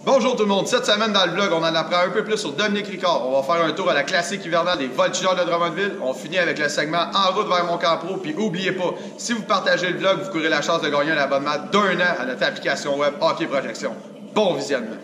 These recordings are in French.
Bonjour tout le monde, cette semaine dans le vlog, on en apprend un peu plus sur Dominique Ricard. On va faire un tour à la classique hivernale des Voltigeurs de Drummondville. On finit avec le segment En route vers mon camp pro. Puis oubliez pas, si vous partagez le vlog, vous courez la chance de gagner un abonnement d'1 an à notre application web Hockey Projection. Bon visionnement!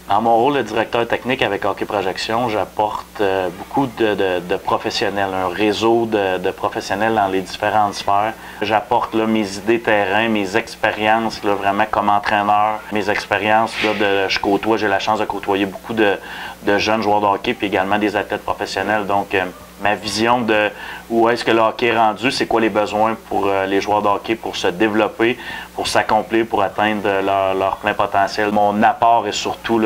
Dans mon rôle de directeur technique avec Hockey Projection, j'apporte beaucoup de professionnels, un réseau de professionnels dans les différentes sphères. J'apporte mes idées terrain, mes expériences vraiment comme entraîneur, mes expériences j'ai la chance de côtoyer beaucoup de jeunes joueurs de hockey puis également des athlètes professionnels. Donc ma vision de où est-ce que le hockey est rendu, c'est quoi les besoins pour les joueurs de hockey pour se développer, pour s'accomplir, pour atteindre leur plein potentiel. Mon apport est surtout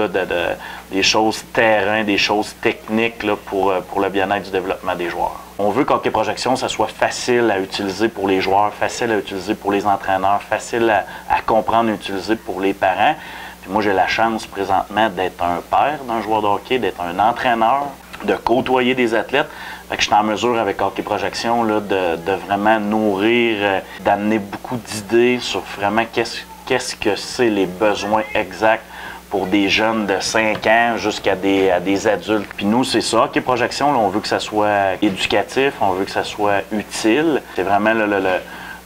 des choses terrain, des choses techniques pour le bien-être du développement des joueurs. On veut qu'Hockey Projection, ça soit facile à utiliser pour les joueurs, facile à utiliser pour les entraîneurs, facile à comprendre et utiliser pour les parents. Puis moi, j'ai la chance présentement d'être un père d'un joueur de hockey, d'être un entraîneur, de côtoyer des athlètes. Fait que je suis en mesure avec Hockey Projection de vraiment nourrir, d'amener beaucoup d'idées sur vraiment qu'est-ce que c'est les besoins exacts pour des jeunes de 5 ans jusqu'à des adultes. Puis nous, c'est ça, Hockey Projection, on veut que ça soit éducatif, on veut que ça soit utile. C'est vraiment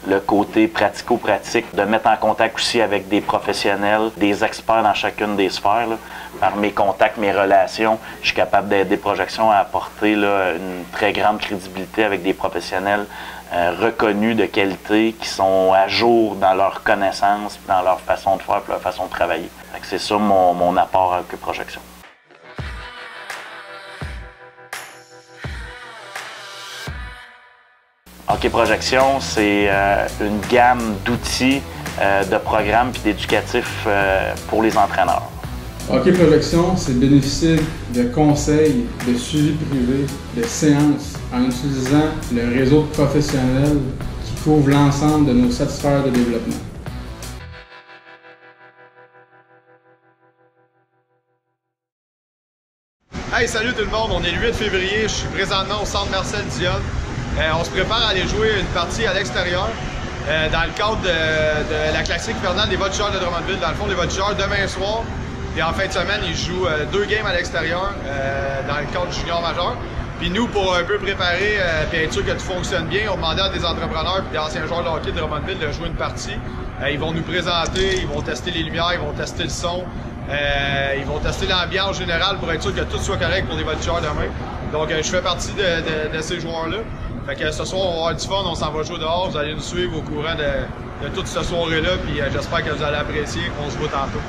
le côté pratico-pratique, de mettre en contact aussi avec des professionnels, des experts dans chacune des sphères. Par mes contacts, mes relations, je suis capable d'aider Projection à apporter une très grande crédibilité avec des professionnels reconnus de qualité, qui sont à jour dans leurs connaissances, dans leur façon de faire et leur façon de travailler. C'est ça mon apport à Hockey Projection. Hockey Projection, c'est une gamme d'outils, de programmes et d'éducatifs pour les entraîneurs. Hockey Projection, c'est bénéficier de conseils, de suivi privé, de séances en utilisant le réseau de professionnels qui couvre l'ensemble de nos 7 sphères de développement. Hey, salut tout le monde, on est le 8 février, je suis présentement au centre Marcel Dionne. On se prépare à aller jouer une partie à l'extérieur dans le cadre de la classique hivernale des Voltigeurs de Drummondville. Dans le fond, les Voltigeurs, demain soir, et en fin de semaine, ils jouent 2 games à l'extérieur dans le cadre du junior majeur. Puis nous, pour un peu préparer et être sûr que tout fonctionne bien, on demandait à des entrepreneurs et des anciens joueurs de hockey de Drummondville de jouer une partie. Ils vont nous présenter, ils vont tester les lumières, ils vont tester le son, ils vont tester l'ambiance générale pour être sûr que tout soit correct pour les Voltigeurs demain. Donc je fais partie de ces joueurs-là. Fait que ce soir, on va avoir du fun, on s'en va jouer dehors. Vous allez nous suivre au courant de toute cette soirée-là. Puis j'espère que vous allez apprécier. On se voit tantôt.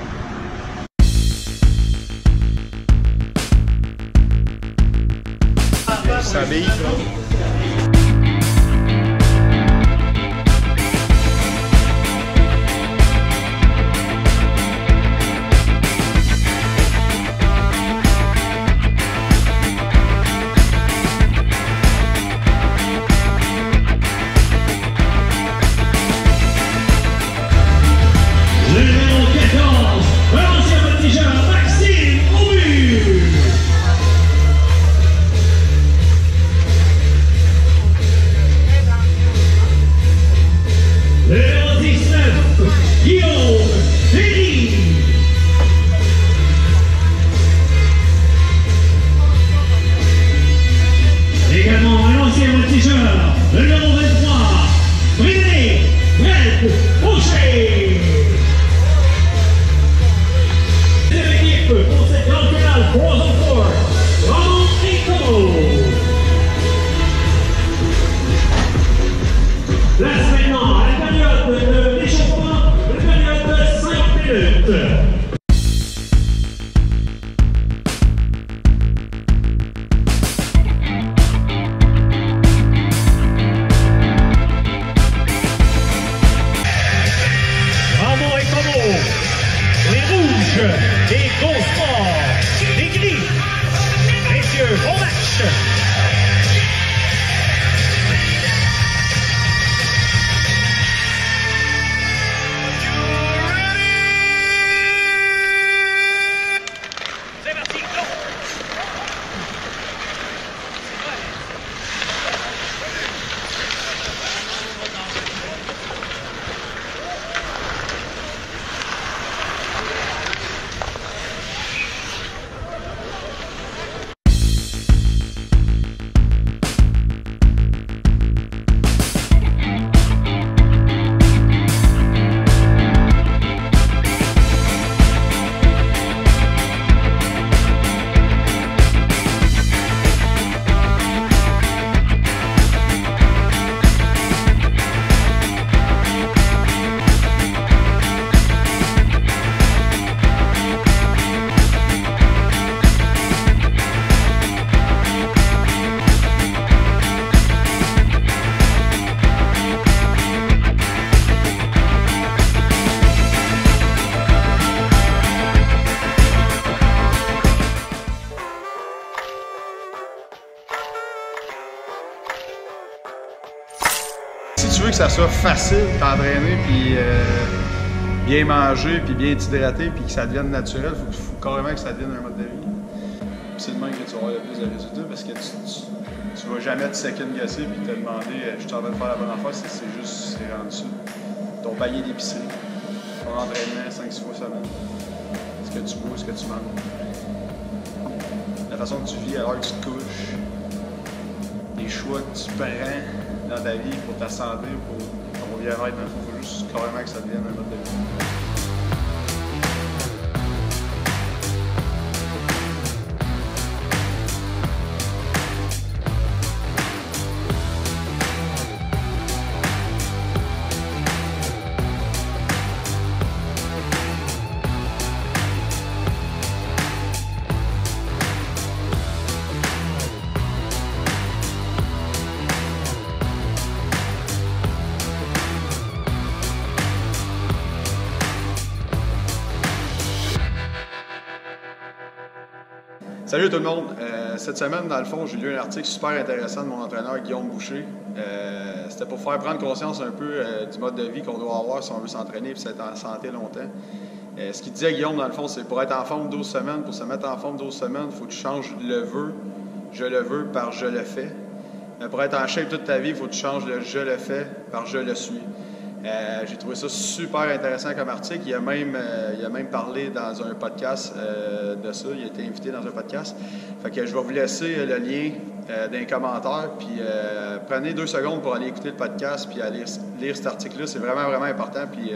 Ça bille, que ça soit facile de t'entraîner, puis bien manger, puis bien t'hydrater, puis que ça devienne naturel, il faut carrément que ça devienne un mode de vie. C'est le même que tu vas avoir le plus de résultats parce que tu vas jamais te second-guesser puis te demander je suis en train de faire la bonne affaire, c'est juste, c'est rendu ça. Ton panier d'épicerie, ton entraînement 5-6 fois semaine, ce que tu bois, ce que tu manges, la façon que tu vis à l'heure que tu te couches, les choix que tu prends dans ta vie pour ta santé, pour ton bien-être, il faut juste carrément que ça devienne un mode de vie. Salut tout le monde! Cette semaine, dans le fond, j'ai lu un article super intéressant de mon entraîneur Guillaume Boucher. C'était pour faire prendre conscience un peu du mode de vie qu'on doit avoir si on veut s'entraîner et être en santé longtemps. Ce qu'il disait Guillaume, dans le fond, c'est pour être en forme 12 semaines, pour se mettre en forme 12 semaines, il faut que tu changes le veux, je le veux par je le fais. Pour être en shape toute ta vie, il faut que tu changes le je le fais par je le suis. J'ai trouvé ça super intéressant comme article. Il a même parlé dans un podcast de ça. Il a été invité dans un podcast. Fait que je vais vous laisser le lien dans les commentaires. Puis prenez 2 secondes pour aller écouter le podcast puis aller lire cet article-là. C'est vraiment, vraiment important. Puis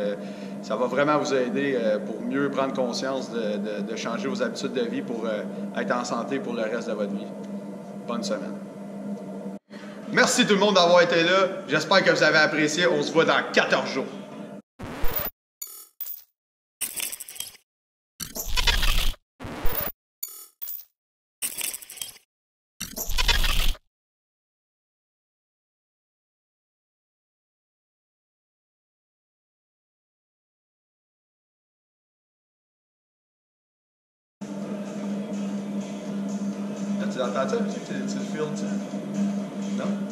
ça va vraiment vous aider pour mieux prendre conscience de changer vos habitudes de vie pour être en santé pour le reste de votre vie. Bonne semaine. Merci tout le monde d'avoir été là. J'espère que vous avez apprécié. On se voit dans 14 jours. Là, tu entends ça? Tu le filmes, tu sais? Non?